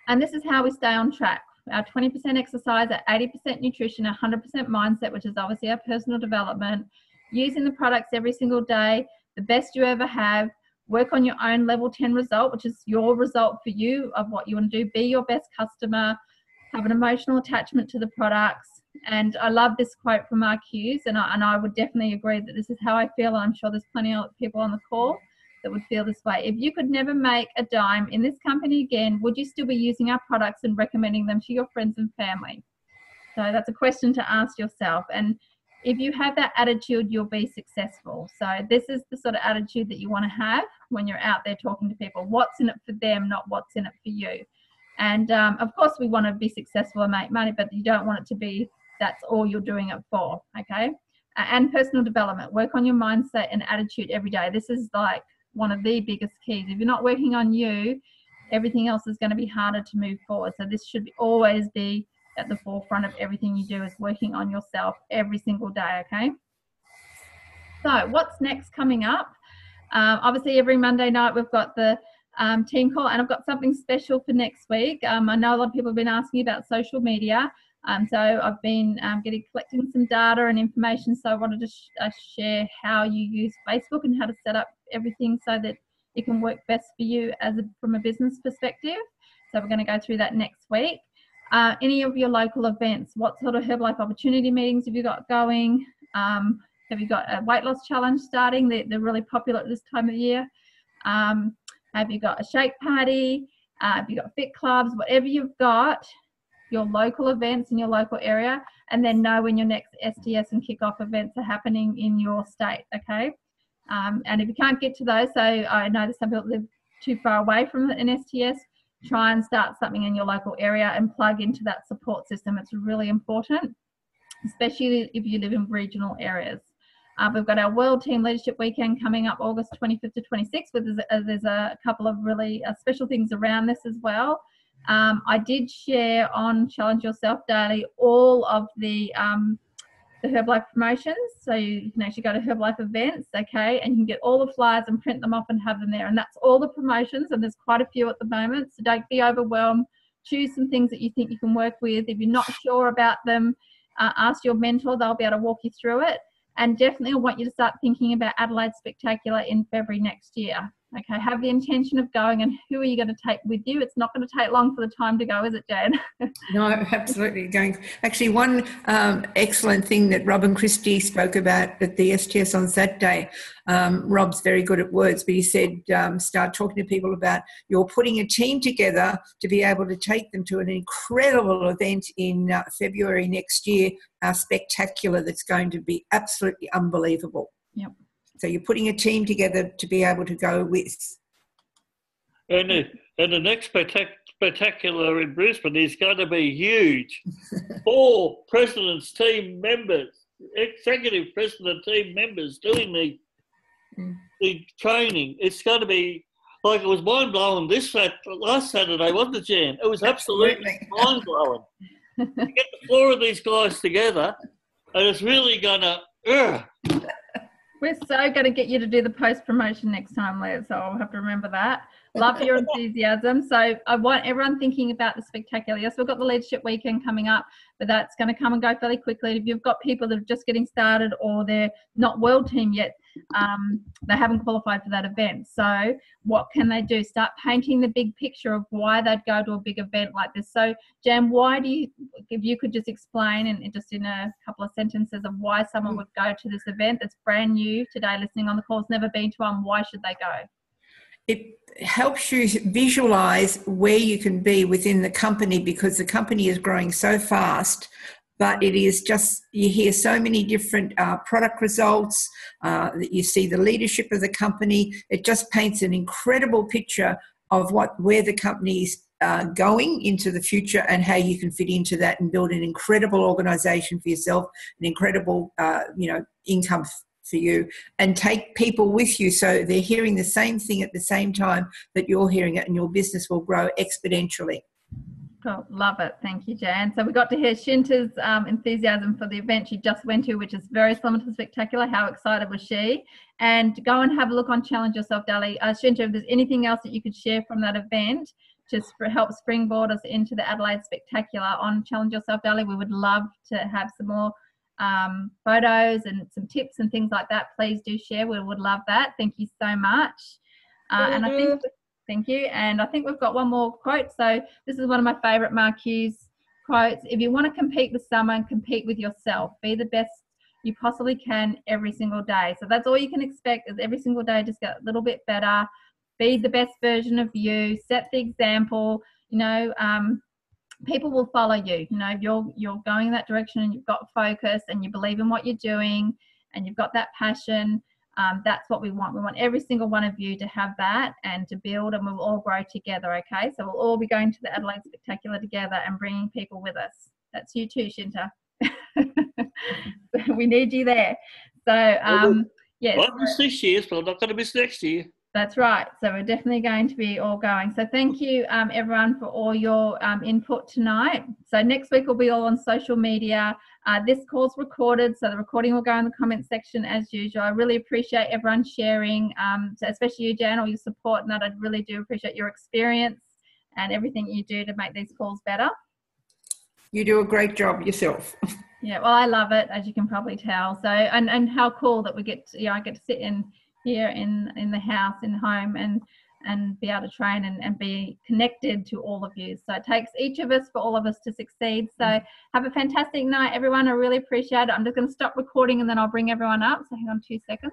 And this is how we stay on track. Our 20% exercise, our 80% nutrition, 100% mindset, which is obviously our personal development, using the products every single day, the best you ever have, work on your own level 10 result, which is your result for you of what you want to do, be your best customer, have an emotional attachment to the products. And I love this quote from Mark Hughes, and I would definitely agree that this is how I feel. I'm sure there's plenty of people on the call that would feel this way. If you could never make a dime in this company again, would you still be using our products and recommending them to your friends and family? So that's a question to ask yourself. And if you have that attitude, you'll be successful. So this is the sort of attitude that you want to have when you're out there talking to people. What's in it for them, not what's in it for you. And of course, we want to be successful and make money, but you don't want it to be that's all you're doing it for, okay? And personal development. Work on your mindset and attitude every day. This is like one of the biggest keys. If you're not working on you, everything else is going to be harder to move forward. So this should always be at the forefront of everything you do, is working on yourself every single day, okay? So what's next coming up? Obviously, every Monday night we've got the team call, and I've got something special for next week. I know a lot of people have been asking about social media. So I've been collecting some data and information. So I wanted to share how you use Facebook and how to set up everything so that it can work best for you from a business perspective. So we're going to go through that next week. Any of your local events, what sort of Herbalife opportunity meetings have you got going? Have you got a weight loss challenge starting? They're really popular at this time of year. Have you got a shake party? Have you got fit clubs? Whatever you've got, your local events in your local area, and then know when your next STS and kickoff events are happening in your state, okay? And if you can't get to those, so I know that some people live too far away from an STS, try and start something in your local area and plug into that support system. It's really important, especially if you live in regional areas. We've got our World Team Leadership Weekend coming up August 25th to 26th, but there's a couple of really special things around this as well. I did share on Challenge Yourself Daily all of the Herbalife promotions, so you can actually go to Herbalife events, okay, and you can get all the flyers and print them off and have them there, and that's all the promotions, and there's quite a few at the moment, so don't be overwhelmed. Choose some things that you think you can work with. If you're not sure about them, ask your mentor. They'll be able to walk you through it. And definitely I want you to start thinking about Adelaide Spectacular in February next year. Okay, have the intention of going, and who are you going to take with you? It's not going to take long for the time to go, is it, Jan? No, absolutely. Actually, one excellent thing that Rob and Christy spoke about at the STS on Saturday, Rob's very good at words, but he said start talking to people about you're putting a team together to be able to take them to an incredible event in February next year, our spectacular, that's going to be absolutely unbelievable. Yep. So you're putting a team together to be able to go with. And the next spectacular in Brisbane is going to be huge. 4 president's team members, executive president team members doing the training. It's going to be like, it was mind-blowing last Saturday, wasn't it, Jan? It was absolutely mind-blowing. You get the 4 of these guys together, and it's really going to... We're so going to get you to do the post-promotion next time, Leah, so I'll have to remember that. Love your enthusiasm. So I want everyone thinking about the spectacular. Yes, we've got the Leadership Weekend coming up, but that's going to come and go fairly quickly. If you've got people that are just getting started or they're not world team yet, they haven't qualified for that event. So what can they do? Start painting the big picture of why they'd go to a big event like this. So Jan, why do you, if you could just explain and just in a couple of sentences of why someone would go to this event that's brand new today, listening on the call, has never been to one, why should they go? It helps you visualize where you can be within the company, because the company is growing so fast, but it is just, you hear so many different product results, that you see the leadership of the company. It just paints an incredible picture of where the company's going into the future and how you can fit into that and build an incredible organization for yourself, an incredible, income for you, and take people with you so they're hearing the same thing at the same time that you're hearing it, and your business will grow exponentially. Cool. Love it. Thank you, Jan. So we got to hear Shinta's enthusiasm for the event she just went to, which is very similar to the Spectacular. How excited was she? And go and have a look on Challenge Yourself Daily. Shinta, if there's anything else that you could share from that event to help springboard us into the Adelaide Spectacular on Challenge Yourself Daily, we would love to have some more photos and some tips and things like that. Please do share. We would love that. Thank you so much. And I think, thank you. And I think we've got one more quote. So this is one of my favorite Mark Hughes quotes. If you want to compete with someone, compete with yourself. Be the best you possibly can every single day. So that's all you can expect, is every single day just get a little bit better. Be the best version of you. Set the example. People will follow you. If you're going in that direction and you've got focus and you believe in what you're doing and you've got that passion, that's what we want. We want every single one of you to have that and to build, and we'll all grow together, okay? So we'll all be going to the Adelaide Spectacular together and bringing people with us. That's you too, Shinta. We need you there. So, yes. I'll miss this year, but I'm not going to miss next year. That's right. So we're definitely going to be all going. So thank you, everyone, for all your input tonight. So next week will be all on social media. This call's recorded, so the recording will go in the comment section as usual. I really appreciate everyone sharing, so especially you, Jan, all your support, and that I really do appreciate your experience and everything you do to make these calls better. You do a great job yourself. Yeah, well, I love it, as you can probably tell. So, and how cool that we get to, I get to sit in here in the house, in home, and be able to train and be connected to all of you. So it takes each of us for all of us to succeed. So have a fantastic night, everyone. I really appreciate it. I'm just going to stop recording and then I'll bring everyone up. So hang on 2 seconds.